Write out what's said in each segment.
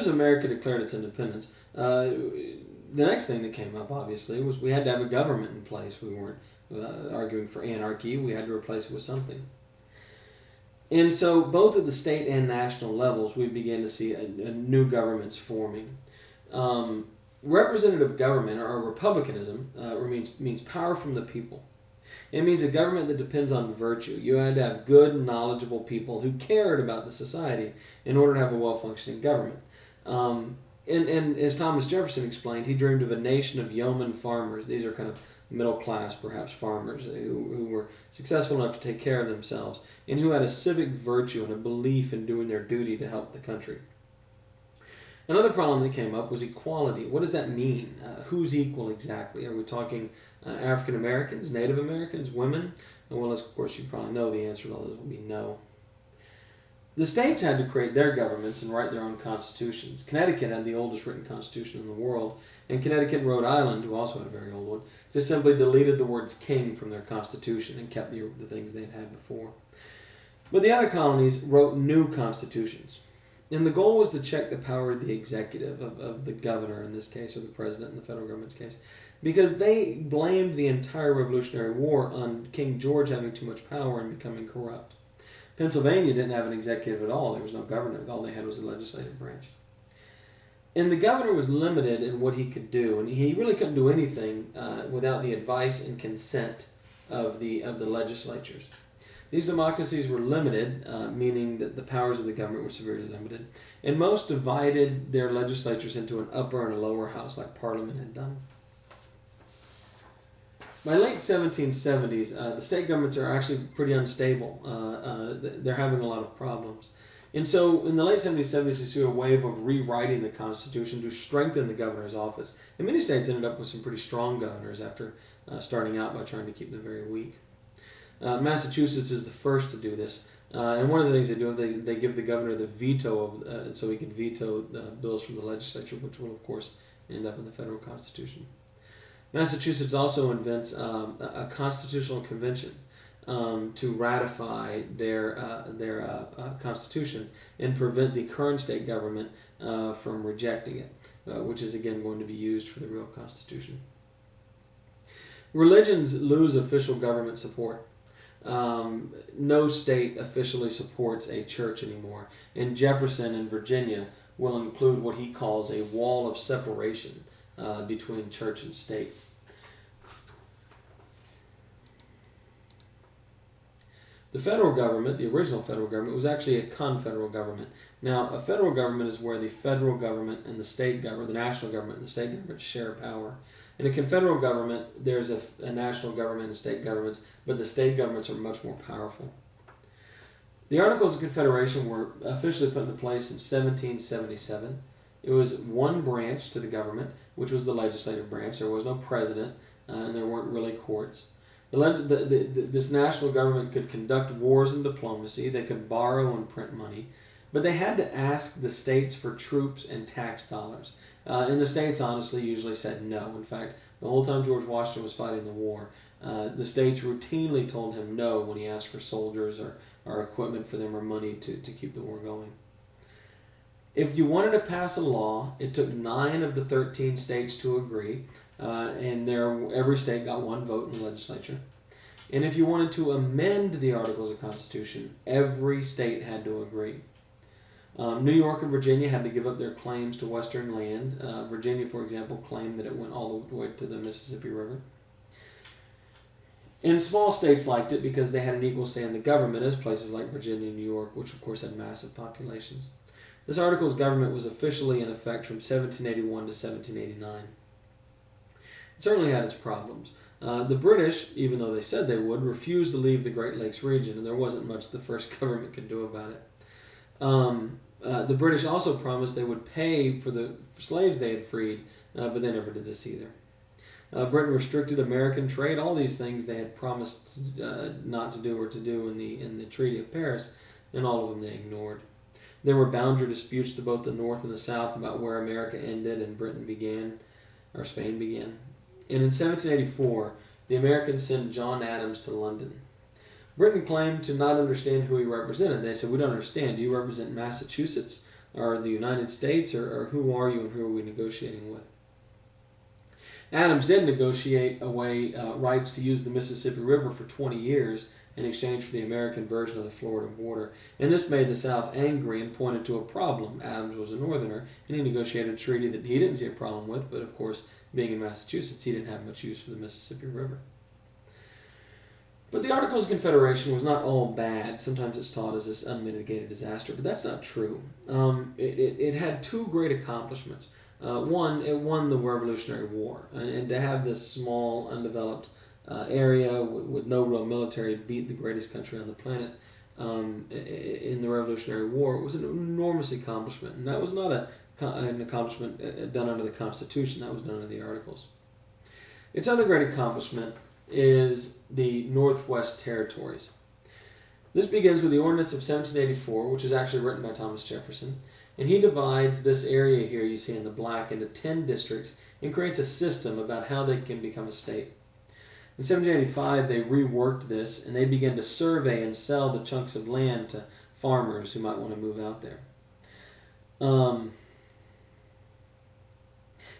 as America declared its independence, the next thing that came up, obviously, was we had to have a government in place. We weren't arguing for anarchy. We had to replace it with something. And so, both at the state and national levels, we began to see a new governments forming. Representative government, or republicanism, means power from the people. It means a government that depends on virtue. You had to have good, knowledgeable people who cared about the society in order to have a well-functioning government. And as Thomas Jefferson explained, he dreamed of a nation of yeoman farmers. These are kind of middle-class, perhaps, farmers who were successful enough to take care of themselves and who had a civic virtue and a belief in doing their duty to help the country. Another problem that came up was equality. What does that mean? Who's equal exactly? Are we talking African Americans, Native Americans, women? Well, of course, you probably know the answer to all those will be no. The states had to create their governments and write their own constitutions. Connecticut had the oldest written constitution in the world, and Connecticut and Rhode Island, who also had a very old one, just simply deleted the words king from their constitution and kept the things they'd had before. But the other colonies wrote new constitutions. And the goal was to check the power of the executive, of the governor in this case, or the president in the federal government's case, because they blamed the entire Revolutionary War on King George having too much power and becoming corrupt. Pennsylvania didn't have an executive at all. There was no governor. All they had was a legislative branch. And the governor was limited in what he could do, and he really couldn't do anything without the advice and consent of the legislatures. These democracies were limited, meaning that the powers of the government were severely limited, and most divided their legislatures into an upper and a lower house, like Parliament had done. By late 1770s, the state governments are actually pretty unstable. They're having a lot of problems. And so in the late 1770s, you see a wave of rewriting the Constitution to strengthen the governor's office. And many states ended up with some pretty strong governors after starting out by trying to keep them very weak. Massachusetts is the first to do this. And one of the things they do, they give the governor the veto, so he can veto bills from the legislature, which will, of course, end up in the federal Constitution. Massachusetts also invents a constitutional convention to ratify their constitution and prevent the current state government from rejecting it, which is again going to be used for the real constitution. Religions lose official government support. No state officially supports a church anymore, and Jefferson in Virginia will include what he calls a wall of separation between church and state. The federal government, the original federal government, was actually a confederal government. Now, a federal government is where the federal government and the state government, the national government and the state government share power. In a confederal government, there's a national government and state governments, but the state governments are much more powerful. The Articles of Confederation were officially put into place in 1777. It was one branch to the government, which was the legislative branch. There was no president, and there weren't really courts. This national government could conduct wars and diplomacy. They could borrow and print money. But they had to ask the states for troops and tax dollars. And the states honestly usually said no. In fact, the whole time George Washington was fighting the war, the states routinely told him no when he asked for soldiers or equipment for them or money to keep the war going. If you wanted to pass a law, it took 9 of the 13 states to agree, and every state got 1 vote in the legislature. And if you wanted to amend the Articles of Constitution, every state had to agree. New York and Virginia had to give up their claims to Western land. Virginia, for example, claimed that it went all the way to the Mississippi River. And small states liked it because they had an equal say in the government, as places like Virginia and New York, which of course had massive populations. This Articles of Government was officially in effect from 1781 to 1789. It certainly had its problems. The British, even though they said they would, refused to leave the Great Lakes region, and there wasn't much the first government could do about it. The British also promised they would pay for the slaves they had freed, but they never did this either. Britain restricted American trade. All these things they had promised not to do or to do in the Treaty of Paris, and all of them they ignored. There were boundary disputes to both the North and the South about where America ended and Britain began, or Spain began. And in 1784, the Americans sent John Adams to London. Britain claimed to not understand who he represented. They said, "We don't understand. Do you represent Massachusetts are the United States, or who are you and who are we negotiating with? Adams did negotiate away rights to use the Mississippi River for 20 years in exchange for the American version of the Florida border. And this made the South angry and pointed to a problem. Adams was a Northerner, and he negotiated a treaty that he didn't see a problem with, but of course, being in Massachusetts, he didn't have much use for the Mississippi River. But the Articles of Confederation was not all bad. Sometimes it's taught as this unmitigated disaster, but that's not true. It had two great accomplishments. One, it won the Revolutionary War, and to have this small, undeveloped area with no real military beat the greatest country on the planet in the Revolutionary War was an enormous accomplishment. And that was not an accomplishment done under the Constitution, that was done under the Articles. Its other great accomplishment is the Northwest Territories. This begins with the Ordinance of 1784, which is actually written by Thomas Jefferson, and he divides this area here you see in the black into 10 districts and creates a system about how they can become a state. In 1785, they reworked this, and they began to survey and sell the chunks of land to farmers who might want to move out there.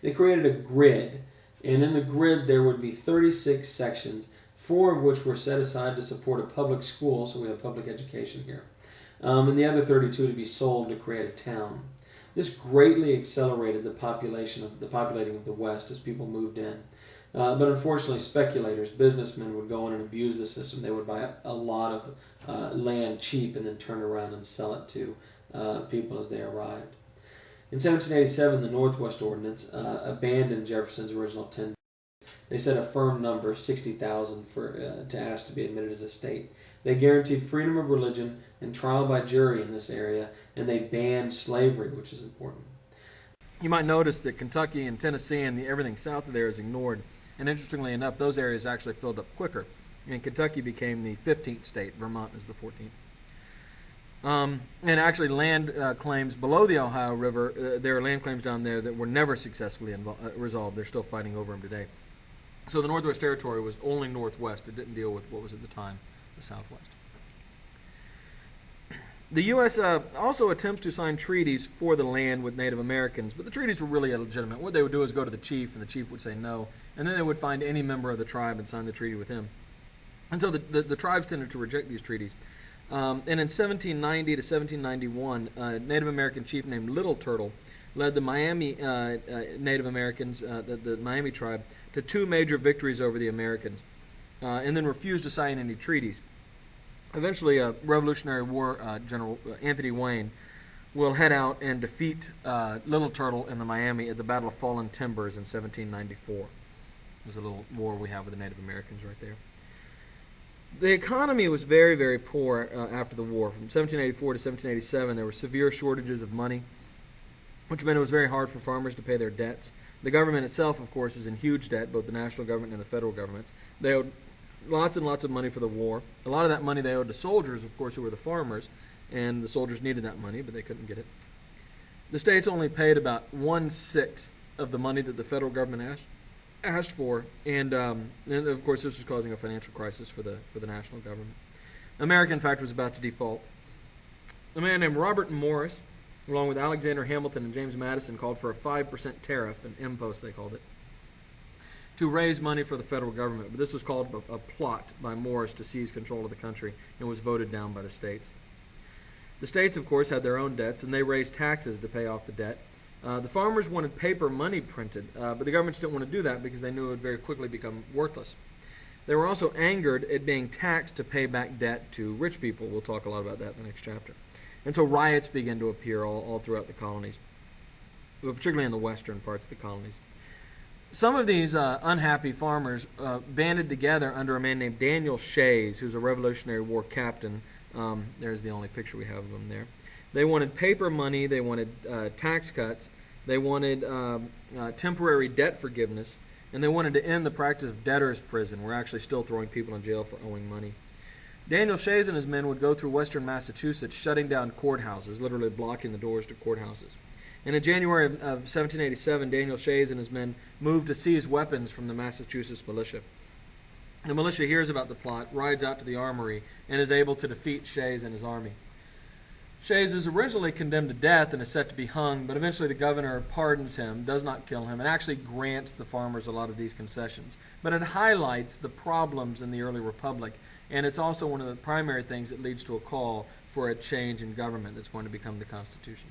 They created a grid, and in the grid there would be 36 sections, 4 of which were set aside to support a public school, so we have public education here, and the other 32 to be sold to create a town. This greatly accelerated the populating of the West as people moved in. But unfortunately, speculators, businessmen would go in and abuse the system. They would buy a lot of land cheap and then turn around and sell it to people as they arrived. In 1787, the Northwest Ordinance abandoned Jefferson's original 10. They set a firm number, 60,000, to ask to be admitted as a state. They guaranteed freedom of religion and trial by jury in this area, and they banned slavery, which is important. You might notice that Kentucky and Tennessee and everything south of there is ignored. And interestingly enough, those areas actually filled up quicker. And Kentucky became the 15th state. Vermont is the 14th. And actually land claims below the Ohio River, there are land claims down there that were never successfully resolved. They're still fighting over them today. So the Northwest Territory was only Northwest. It didn't deal with what was at the time the Southwest. The U.S. Also attempts to sign treaties for the land with Native Americans, but the treaties were really illegitimate. What they would do is go to the chief, and the chief would say no, and then they would find any member of the tribe and sign the treaty with him. And so the tribes tended to reject these treaties. And in 1790 to 1791, a Native American chief named Little Turtle led the Miami Native Americans, the Miami tribe, to 2 major victories over the Americans, and then refused to sign any treaties. Eventually, Revolutionary War General Anthony Wayne will head out and defeat Little Turtle in the Miami at the Battle of Fallen Timbers in 1794. There's a little war we have with the Native Americans right there. The economy was very, very poor after the war. From 1784 to 1787, there were severe shortages of money, which meant it was very hard for farmers to pay their debts. The government itself, of course, is in huge debt, both the national government and the federal governments. They owed lots and lots of money for the war. A lot of that money they owed to soldiers, of course, who were the farmers, and the soldiers needed that money, but they couldn't get it. The states only paid about 1/6 of the money that the federal government asked for, and of course this was causing a financial crisis for the national government. America, in fact, was about to default. A man named Robert Morris, along with Alexander Hamilton and James Madison, called for a 5% tariff, an impost they called it, to raise money for the federal government. But this was called a plot by Morris to seize control of the country and was voted down by the states. The states, of course, had their own debts, and they raised taxes to pay off the debt. The farmers wanted paper money printed, but the governments didn't want to do that because they knew it would very quickly become worthless. They were also angered at being taxed to pay back debt to rich people. We'll talk a lot about that in the next chapter. And so riots began to appear all throughout the colonies, but particularly in the western parts of the colonies. Some of these unhappy farmers banded together under a man named Daniel Shays, who's a Revolutionary War captain. There's the only picture we have of him there. They wanted paper money, they wanted tax cuts, they wanted temporary debt forgiveness, and they wanted to end the practice of debtor's prison. We're actually still throwing people in jail for owing money. Daniel Shays and his men would go through western Massachusetts, shutting down courthouses, literally blocking the doors to courthouses. And in January of 1787, Daniel Shays and his men moved to seize weapons from the Massachusetts militia. The militia hears about the plot, rides out to the armory, and is able to defeat Shays and his army. Shays is originally condemned to death and is set to be hung, but eventually the governor pardons him, does not kill him, and actually grants the farmers a lot of these concessions. But it highlights the problems in the early republic, and it's also one of the primary things that leads to a call for a change in government that's going to become the Constitution.